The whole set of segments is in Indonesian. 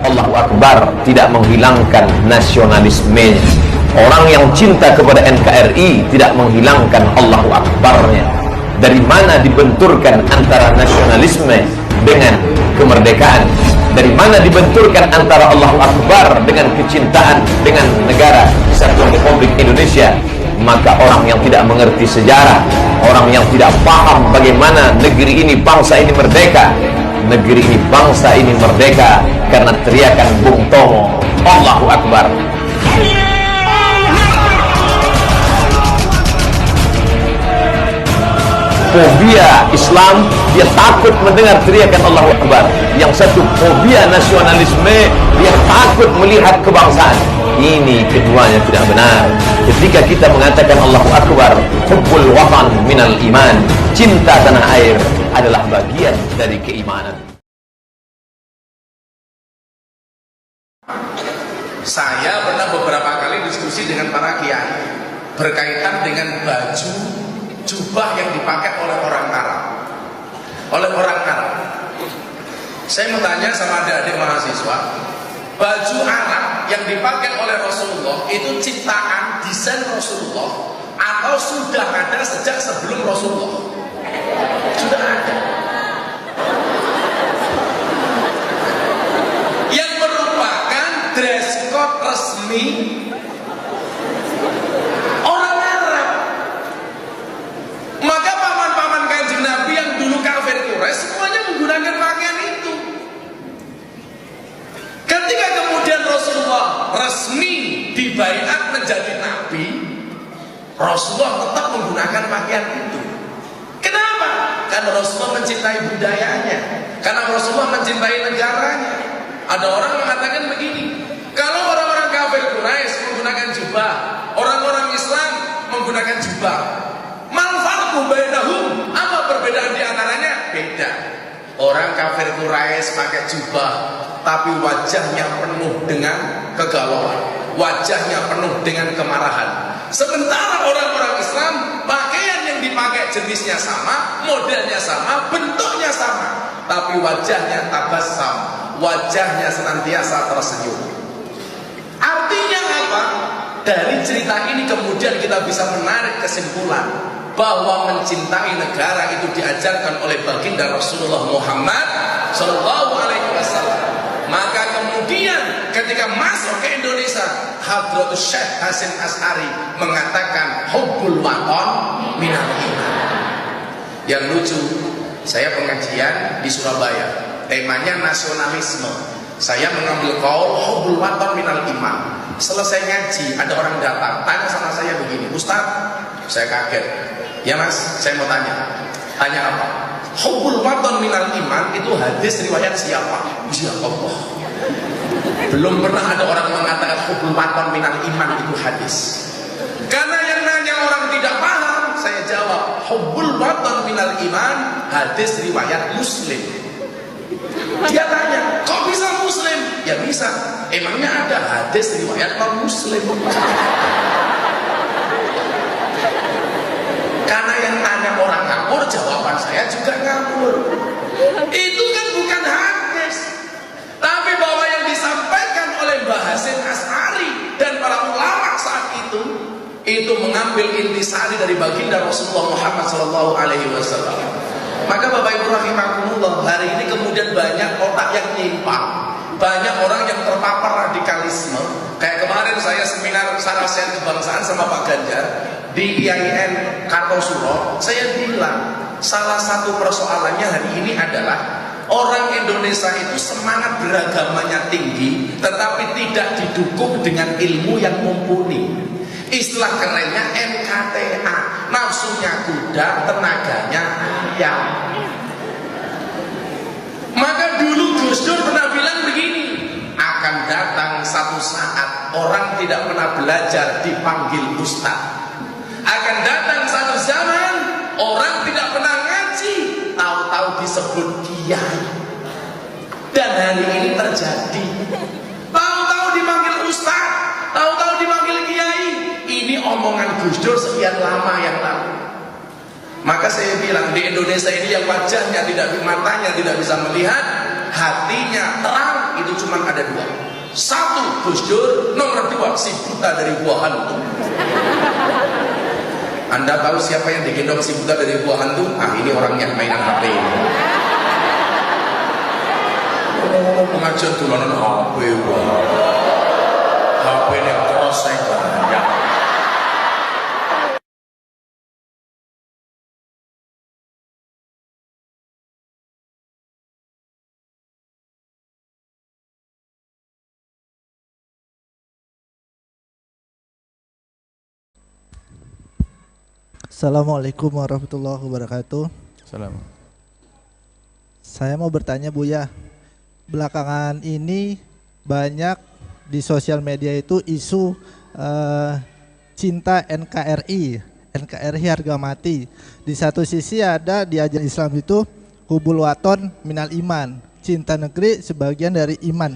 Allahu Akbar tidak menghilangkan nasionalismenya. Orang yang cinta kepada NKRI tidak menghilangkan Allahu Akbarnya. Dari mana dibenturkan antara nasionalisme dengan kemerdekaan? Dari mana dibenturkan antara Allahu Akbar dengan kecintaan dengan negara Kesatuan Republik Indonesia? Maka orang yang tidak mengerti sejarah, orang yang tidak paham bagaimana negeri ini, bangsa ini merdeka. Negeri ini, bangsa ini merdeka karena teriakan Bung Tomo, Allahu Akbar. Fobia Islam, dia takut mendengar teriakan Allahu Akbar. Yang satu fobia nasionalisme, dia takut melihat kebangsaan. Ini keduanya tidak benar. Ketika kita mengatakan Allahu Akbar, hubbul watan minal iman, cinta tanah air adalah bagian dari keimanan. Saya pernah beberapa kali diskusi dengan para kiai berkaitan dengan baju jubah yang dipakai oleh orang Arab. Saya mau tanya sama adik-adik mahasiswa, baju Arab yang dipakai oleh Rasulullah itu ciptaan desain Rasulullah atau sudah ada sejak sebelum Rasulullah? Sudah ada. Yang merupakan dress code resmi orang Arab. Maka paman-paman Kanjeng Nabi yang dulu kafir Quraisy semuanya menggunakan pakaian itu. Ketika kemudian Rasulullah resmi dibaiat menjadi Nabi, Rasulullah tetap menggunakan pakaian itu. Kenapa? Karena Rasulullah mencintai budayanya, karena Rasulullah mencintai negaranya. Ada orang mengatakan begini, kalau orang-orang kafir Quraisy menggunakan jubah, orang-orang Islam menggunakan jubah, mal farqu bainahum, apa perbedaan di antaranya? Beda. Orang kafir Quraisy pakai jubah, tapi wajahnya penuh dengan kegalauan, wajahnya penuh dengan kemarahan. Sementara orang-orang Islam, pakaian yang dipakai jenisnya sama, modelnya sama, bentuknya sama, tapi wajahnya tabassam, wajahnya senantiasa tersenyum. Artinya apa? Dari cerita ini kemudian kita bisa menarik kesimpulan bahwa mencintai negara itu diajarkan oleh baginda Rasulullah Muhammad Sallallahu Alaihi Wasallam. Maka kemudian ketika masuk ke Indonesia, Hadratus Syekh Hasyim Asy'ari mengatakan hubbul watan minal iman. Yang lucu, saya pengajian di Surabaya, temanya nasionalisme. Saya mengambil qaul hubbul watan minal iman. Selesai ngaji, ada orang datang tanya sama saya begini, Ustaz, saya kaget. Ya Mas, saya mau tanya. Tanya apa? Hubbul watan minal iman itu hadis riwayat siapa? Ya Allah. Belum pernah ada orang mengatakan hubbul watan minal iman itu hadis. Karena yang nanya orang tidak paham, saya jawab hubbul watan minal iman hadis riwayat Muslim. Dia tanya, kok bisa Muslim? Ya bisa. Emangnya ada hadis riwayat non-Muslim? Karena yang tanya orang ngawur, jawaban saya juga ngawur. Itu kan bukan hadis, tapi bahwa yang disampaikan oleh Mbah Hasyim Asy'ari dan para ulama saat itu mengambil intisari dari baginda Rasulullah Muhammad SAW. Maka Bapak Ibu rahimakumullah, hari ini kemudian banyak otak yang nyimpang, banyak orang yang terpapar radikalisme. Kayak kemarin saya seminar sarasian kebangsaan sama Pak Ganjar di IAIN Kartosuro, saya bilang salah satu persoalannya hari ini adalah orang Indonesia itu semangat beragamanya tinggi, tetapi tidak didukung dengan ilmu yang mumpuni. Istilah kerennya NKTA, nafsunya kuda, tenaganya ayam. Maka dulu Gus Dur pernah bilang begini, akan datang satu saat orang tidak pernah belajar dipanggil ustaz. Akan datang satu zaman orang tidak pernah ngaji, tahu-tahu disebut kiai. Dan hari ini terjadi, tahu-tahu dipanggil ustaz, tahu-tahu dipanggil kiai. Ini omongan Gus Dur sekian lama yang lalu. Maka saya bilang di Indonesia ini yang wajahnya tidak, matanya tidak bisa melihat, hatinya terang itu cuma ada dua. Satu Gus Dur, nomor dua si buta dari buah hantu. Anda tahu siapa yang digendong si buta dari buah hantu? Ah, ini orangnya mainan HP ini. Oh, pengajian dolanan HP, wah. HP ini terus saya banyak. Assalamualaikum warahmatullahi wabarakatuh. Salam. Saya mau bertanya Buya, belakangan ini banyak di sosial media itu isu cinta NKRI harga mati. Di satu sisi ada di ajaran Islam itu hubul waton minal iman, cinta negeri sebagian dari iman.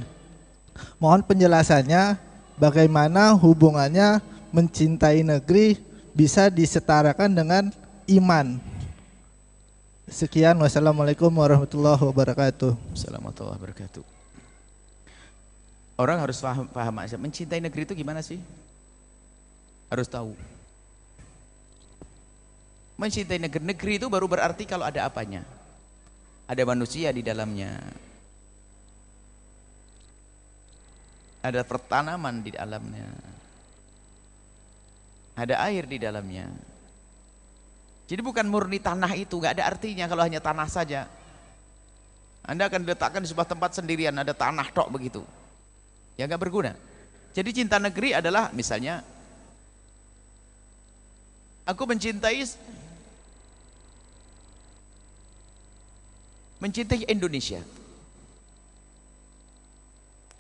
Mohon penjelasannya bagaimana hubungannya mencintai negeri bisa disetarakan dengan iman. Sekian, wassalamualaikum warahmatullahi wabarakatuh. Assalamualaikum warahmatullahi wabarakatuh. Orang harus paham mencintai negeri itu gimana sih? Harus tahu. Mencintai negeri itu baru berarti kalau ada apanya. Ada manusia di dalamnya. Ada pertanaman di dalamnya. Ada air di dalamnya. Jadi bukan murni tanah itu, nggak ada artinya kalau hanya tanah saja. Anda akan diletakkan di sebuah tempat sendirian, ada tanah tok begitu, ya nggak berguna. Jadi cinta negeri adalah misalnya, aku mencintai Indonesia.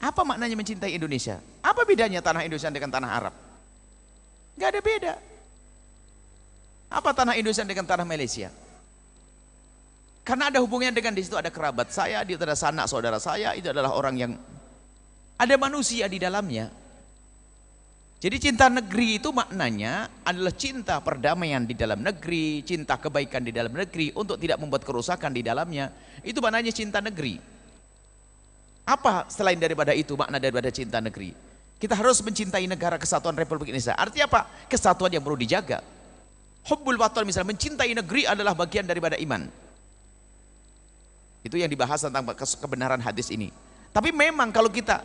Apa maknanya mencintai Indonesia? Apa bedanya tanah Indonesia dengan tanah Arab? Nggak ada beda. Apa tanah Indonesia dengan tanah Malaysia? Karena ada hubungannya dengan di situ ada kerabat saya, di situ ada sanak saudara saya, itu adalah orang yang ada manusia di dalamnya. Jadi cinta negeri itu maknanya adalah cinta perdamaian di dalam negeri, cinta kebaikan di dalam negeri untuk tidak membuat kerusakan di dalamnya. Itu maknanya cinta negeri. Apa selain daripada itu makna daripada cinta negeri? Kita harus mencintai negara kesatuan Republik Indonesia. Artinya apa? Kesatuan yang perlu dijaga. Hubbul waton misalnya, mencintai negeri adalah bagian daripada iman. Itu yang dibahas tentang kebenaran hadis ini. Tapi memang kalau kita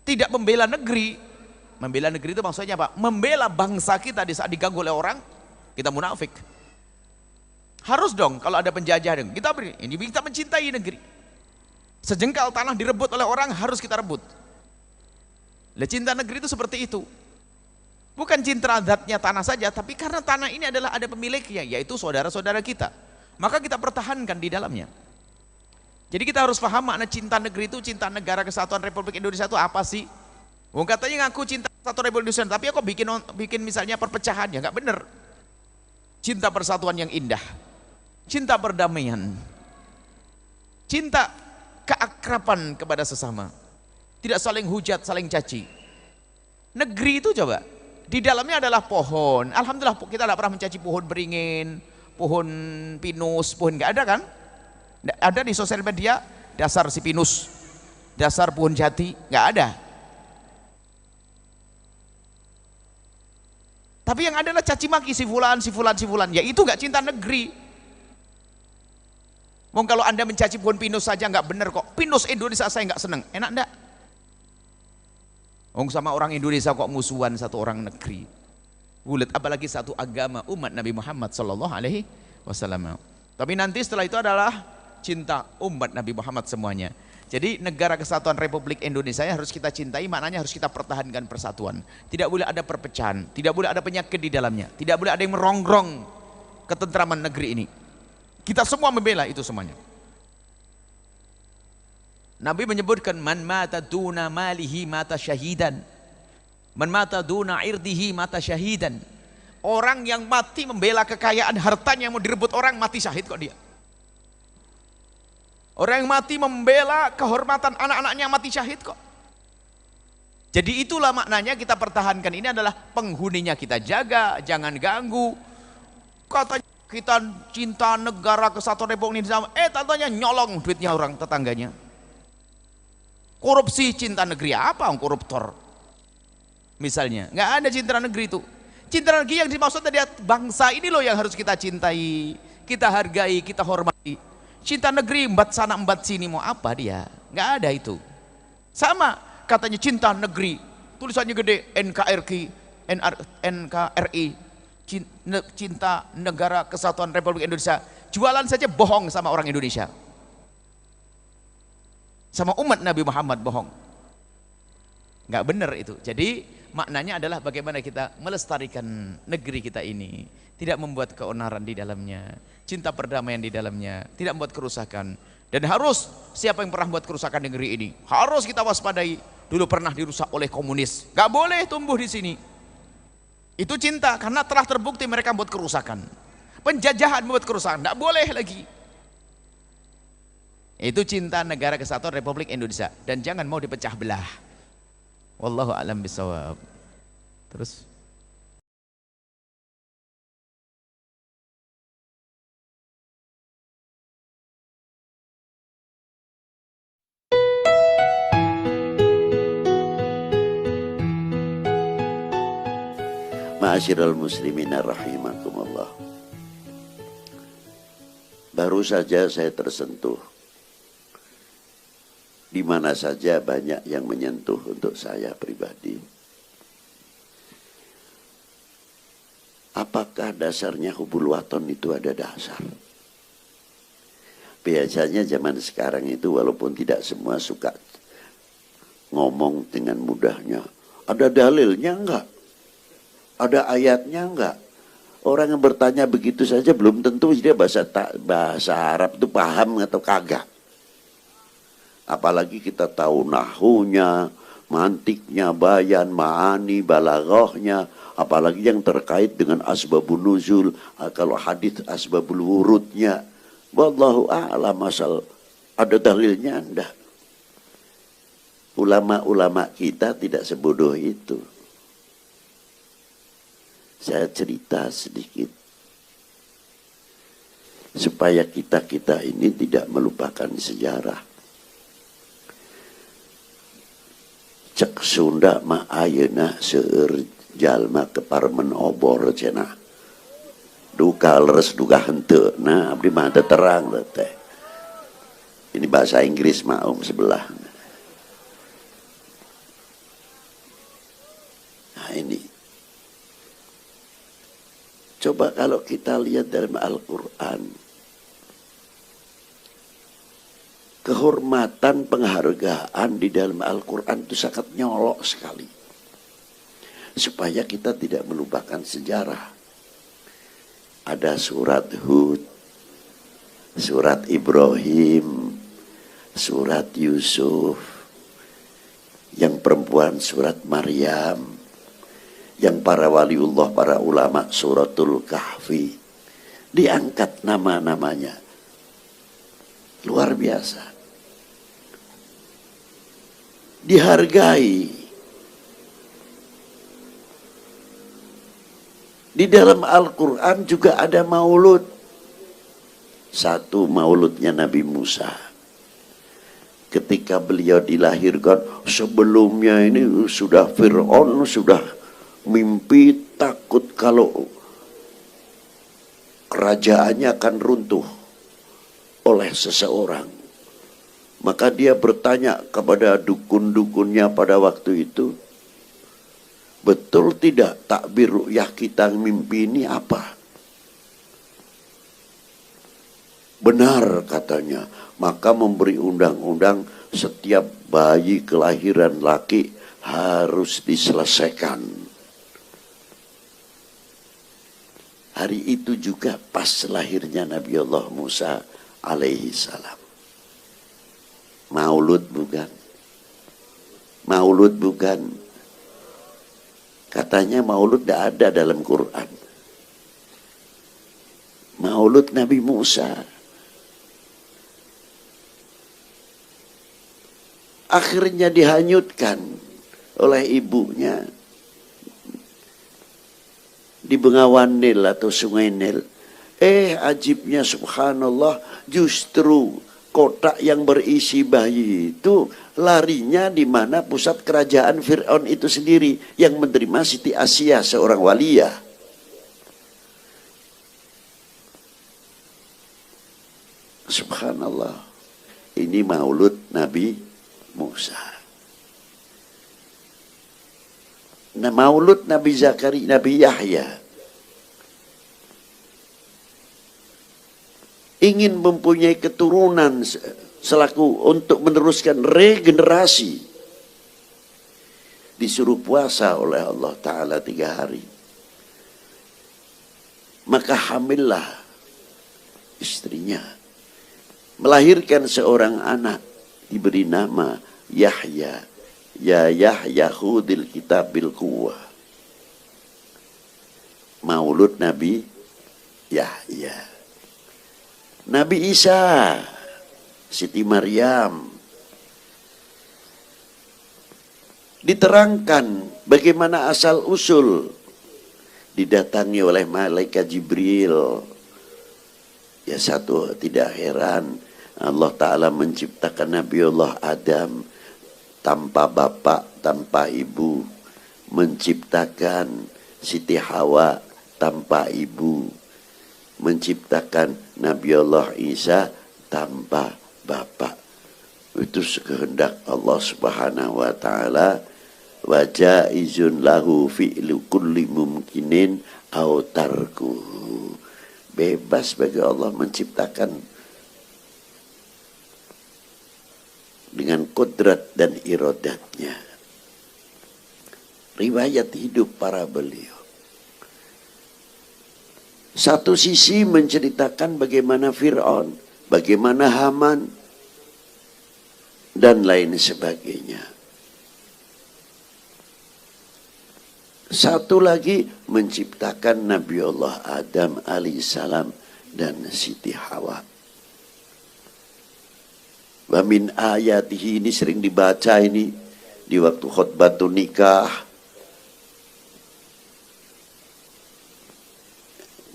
tidak membela negeri itu maksudnya apa? Membela bangsa kita di saat diganggu oleh orang, kita munafik. Harus dong kalau ada penjajah, kita beri, ini kita mencintai negeri. Sejengkal tanah direbut oleh orang harus kita rebut. Lah cinta negeri itu seperti itu. Bukan cinta zatnya tanah saja, tapi karena tanah ini adalah ada pemiliknya, yaitu saudara-saudara kita. Maka kita pertahankan di dalamnya. Jadi kita harus paham makna cinta negeri itu, cinta negara kesatuan Republik Indonesia itu apa sih? Wong katanya ngaku cinta kesatuan Republik Indonesia, tapi aku bikin misalnya perpecahan, ya nggak bener. Cinta persatuan yang indah, cinta perdamaian, cinta keakraban kepada sesama, tidak saling hujat, saling caci. Negeri itu coba, di dalamnya adalah pohon. Alhamdulillah kita tidak pernah mencaci pohon beringin, pohon pinus, pohon nggak ada kan? Ada di sosial media dasar si pinus, dasar pohon jati, nggak ada. Tapi yang adalah caci maki si fulan, ya itu nggak cinta negeri. Mau kalau Anda mencaci pohon pinus saja nggak benar kok. Pinus Indonesia saya nggak seneng, enak enggak? Sama orang Indonesia kok musuhan satu orang negeri. Bulat, apalagi satu agama umat Nabi Muhammad sallallahu alaihi wasallam. Tapi nanti setelah itu adalah cinta umat Nabi Muhammad semuanya. Jadi negara kesatuan Republik Indonesia harus kita cintai, maknanya harus kita pertahankan persatuan. Tidak boleh ada perpecahan, tidak boleh ada penyakit di dalamnya, tidak boleh ada yang merongrong ketentraman negeri ini. Kita semua membela itu semuanya. Nabi menyebutkan man mata duna malihi mata syahidan, man mata duna irdihi mata syahidan. Orang yang mati membela kekayaan hartanya mau direbut orang, mati syahid kok dia. Orang yang mati membela kehormatan anak-anaknya, mati syahid kok. Jadi itulah maknanya kita pertahankan, ini adalah penghuninya kita jaga, jangan ganggu. Katanya kita cinta negara kesatuan Republik Indonesia, tantanya nyolong duitnya orang tetangganya. Korupsi cinta negeri, apa orang koruptor? Misalnya, nggak ada cinta negeri itu. Cinta negeri yang dimaksud tadi bangsa ini loh yang harus kita cintai, kita hargai, kita hormati. Cinta negeri embat sana embat sini mau apa dia? Nggak ada itu. Sama katanya cinta negeri, tulisannya gede NKRI, cinta negara kesatuan Republik Indonesia. Jualan saja bohong sama orang Indonesia, sama umat Nabi Muhammad bohong. Nggak benar itu. Jadi maknanya adalah bagaimana kita melestarikan negeri kita ini, tidak membuat keonaran di dalamnya, cinta perdamaian di dalamnya, tidak membuat kerusakan. Dan harus siapa yang pernah membuat kerusakan negeri ini harus kita waspadai. Dulu pernah dirusak oleh komunis, nggak boleh tumbuh di sini. Itu cinta, karena telah terbukti mereka membuat kerusakan. Penjajahan membuat kerusakan, nggak boleh lagi. Itu cinta negara kesatuan Republik Indonesia, dan jangan mau dipecah belah. Wallahu a'lam bishawab. Terus Ma'asyiral muslimin rahimakumullah. Baru saja saya tersentuh. Di mana saja banyak yang menyentuh untuk saya pribadi. Apakah dasarnya hubul waton itu ada dasar? Biasanya zaman sekarang itu walaupun tidak semua suka ngomong dengan mudahnya. Ada dalilnya enggak? Ada ayatnya enggak? Orang yang bertanya begitu saja belum tentu dia bahasa Arab itu paham atau kagak. Apalagi kita tahu nahunya, mantiknya, bayan, ma'ani, balaghahnya, apalagi yang terkait dengan asbabun nuzul, kalau hadis asbabul wurudnya. Wallahu a'lam, asal ada dalilnya enggak. Ulama-ulama kita tidak sebodoh itu. Saya cerita sedikit supaya kita ini tidak melupakan sejarah. Cek Sunda mah ayeuna seueur jalma keparmen obor cenah. Duka leres duka henteu. Nah, abdi mah teu terang teh. Ini bahasa Inggris mah sebelah. Nah, ini. Coba kalau kita lihat dalam Al-Quran, kehormatan penghargaan di dalam Al-Quran itu sangat nyolok sekali. Supaya kita tidak melupakan sejarah. Ada surat Hud, surat Ibrahim, surat Yusuf, yang perempuan surat Maryam, yang para waliullah, para ulama suratul Kahfi, diangkat nama-namanya. Luar biasa. Dihargai. Di dalam Al-Quran juga ada maulud. Satu mauludnya Nabi Musa. Ketika beliau dilahirkan, sebelumnya ini sudah Fir'aun, sudah mimpi takut kalau kerajaannya akan runtuh oleh seseorang. Maka dia bertanya kepada dukun-dukunnya pada waktu itu, betul tidak takbir ru'yah kita mimpi ini apa? Benar katanya. Maka memberi undang-undang setiap bayi kelahiran laki harus diselesaikan. Hari itu juga pas lahirnya Nabi Allah Musa alaihi salam. Maulud bukan? Maulud bukan? Katanya maulud tidak ada dalam Quran. Maulud Nabi Musa. Akhirnya dihanyutkan oleh ibunya di Bengawan Nil atau Sungai Nil. Ajibnya subhanallah, justru kotak yang berisi bayi itu larinya di mana pusat kerajaan Fir'aun itu sendiri yang menerima Siti Asia, seorang waliyah. Subhanallah. Ini maulud Nabi Musa. Nah, maulud Nabi Zakaria, Nabi Yahya, ingin mempunyai keturunan selaku untuk meneruskan regenerasi, disuruh puasa oleh Allah Ta'ala 3 hari. Maka hamillah istrinya, melahirkan seorang anak, diberi nama Yahya. Ya Yahya khudil kitabil quwwah. Maulud Nabi Yahya. Nabi Isa, Siti Maryam, diterangkan bagaimana asal usul, didatangi oleh malaikat Jibril. Ya, satu tidak heran, Allah Ta'ala menciptakan Nabiullah Adam tanpa bapak, tanpa ibu, menciptakan Siti Hawa tanpa ibu, menciptakan Nabiullah Isa tanpa bapak. Itu kehendak Allah Subhanahu wa Ta'ala. Wa jaizun lahu fi'lu kulli mumkinin au tarkuhu. Bebas bagi Allah menciptakan dengan kodrat dan irodatnya. Riwayat hidup para beliau, satu sisi menceritakan bagaimana Fir'aun, bagaimana Haman, dan lain sebagainya. Satu lagi menciptakan Nabiullah Adam alaihissalam dan Siti Hawa. Wa min ayatihi, ini sering dibaca ini di waktu khutbatun nikah.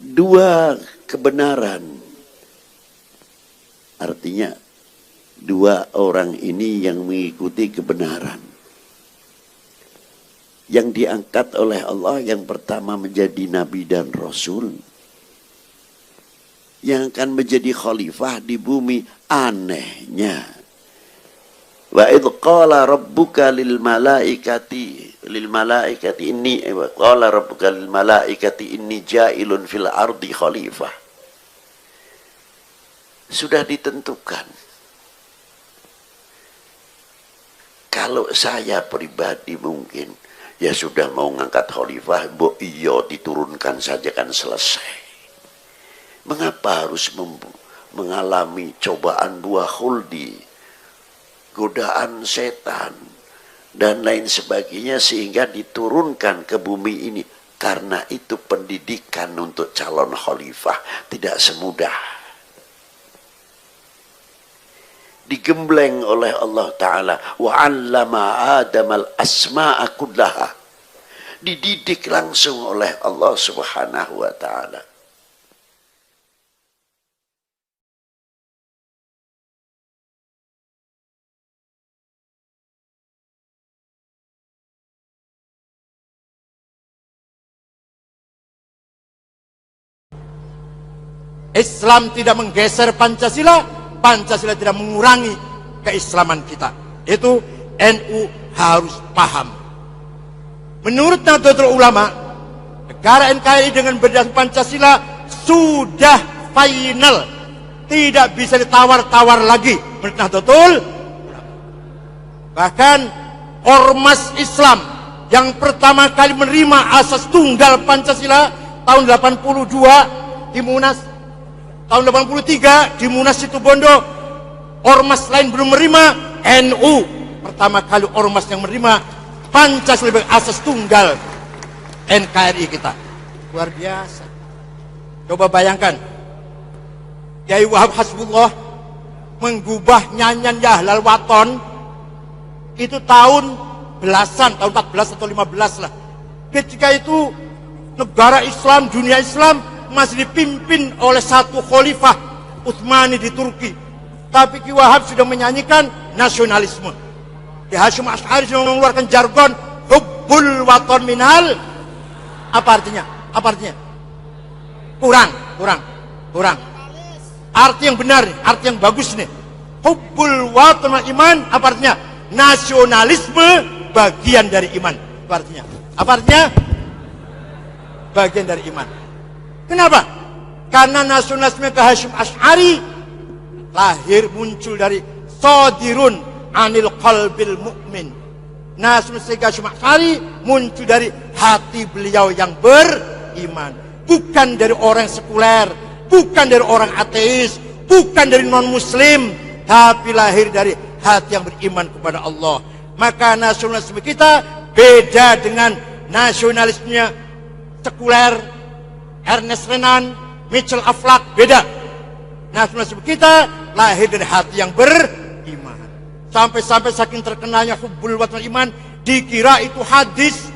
2 kebenaran. Artinya 2 orang ini yang mengikuti kebenaran, yang diangkat oleh Allah. Yang pertama menjadi nabi dan rasul, yang akan menjadi khalifah di bumi. Anehnya, wa idh qala rabbuka lil malaikati inni qala rabbuka lil malaikati inni ja'ilun fil ardi khalifah. Sudah ditentukan. Kalau saya pribadi mungkin ya sudah mau ngangkat khalifah, iya diturunkan saja kan selesai. Mengapa harus mengalami cobaan buah khuldi, godaan setan, dan lain sebagainya sehingga diturunkan ke bumi ini? Karena itu pendidikan untuk calon khalifah tidak semudah. Digembleng oleh Allah Ta'ala. Wa 'allama Adamal asma'a kullaha. Dididik langsung oleh Allah Subhanahu wa Ta'ala. Islam tidak menggeser Pancasila, Pancasila tidak mengurangi keislaman kita. Itu NU harus paham. Menurut Nahdlatul Ulama, negara NKRI dengan berdasar Pancasila sudah final, tidak bisa ditawar-tawar lagi. Menurut Nahdlatul Ulama, bahkan ormas Islam yang pertama kali menerima asas tunggal Pancasila tahun 82 di Munas, tahun 83 di Munas Situbondo, ormas lain belum menerima. NU pertama kali ormas yang menerima Pancasila sebagai asas tunggal NKRI kita. Luar biasa. Coba bayangkan, Kiai Wahab Hasbullah menggubah nyanyian Yahlal Waton itu tahun belasan, tahun 14 atau 15 lah. Ketika itu negara Islam, dunia Islam masih dipimpin oleh satu khalifah Utsmani di Turki. Tapi Ki Wahab sudah menyanyikan nasionalisme. Ki Hasyim Asy'ari sudah mengeluarkan jargon hubbul waton minal. Apa artinya? Apa artinya? Kurang. Arti yang benar nih, arti yang bagus nih. Hubbul waton minal iman, apa artinya? Nasionalisme bagian dari iman. Apa artinya? Apa artinya? Bagian dari iman. Kenapa? Karena nasionalisme Ki Hasyim Asy'ari lahir muncul dari sodirun anil qalbil mu'min. Nasionalisme Ki Hasyim Asy'ari muncul dari hati beliau yang beriman. Bukan dari orang sekuler, bukan dari orang ateis, bukan dari non-muslim, tapi lahir dari hati yang beriman kepada Allah. Maka nasionalisme kita beda dengan nasionalismenya sekuler, Ernest Renan, Michel Aflaq, beda. Nasionalisme kita lahir dari hati yang beriman. Sampai-sampai saking terkenalnya hubbul waton iman, dikira itu hadis.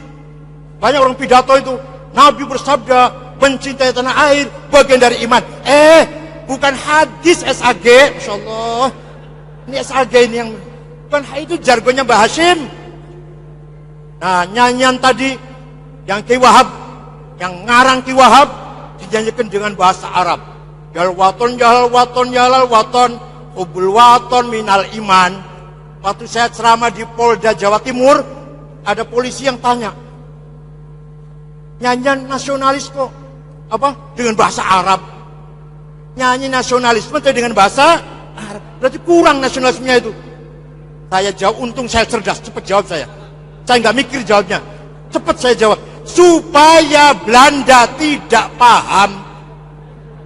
Banyak orang pidato itu, Nabi bersabda, mencintai tanah air bagian dari iman. Bukan hadis SAG, Masya Allah. Ini SAG ini yang bukan, itu jargonnya Mbah Hasyim. Nah, nyanyian tadi yang Ki Wahab, yang ngarang Ki Wahab dinyanyikan dengan bahasa Arab. Jalal waton, hubbul waton minal iman. Waktu saya ceramah di Polda Jawa Timur, ada polisi yang tanya, nyanyian nasionalis kok dengan bahasa Arab, nyanyi nasionalisme tapi dengan bahasa Arab, berarti kurang nasionalismenya itu. Saya jawab, untung saya cerdas, cepat jawab saya nggak mikir jawabnya, cepat saya jawab, supaya Belanda tidak paham.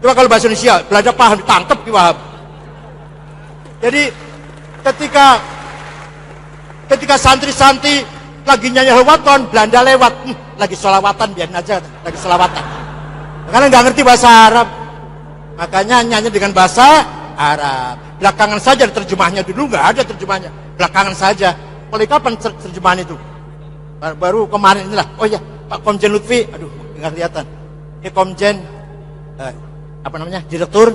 Coba kalau bahasa Indonesia, Belanda paham, ditangkap Ki Wahab. Jadi ketika santri-santri lagi nyanyi waton, Belanda lewat, lagi sholawatan, biarin aja, lagi sholawatan. Karena nggak ngerti bahasa Arab, makanya nyanyi dengan bahasa Arab. Belakangan saja terjemahnya, dulu nggak ada terjemahnya. Belakangan saja. Mulai kapan terjemahan itu? Baru kemarin inilah. Oh ya, Pak Komjen Lutfi, aduh nggak kelihatan. Komjen, Direktur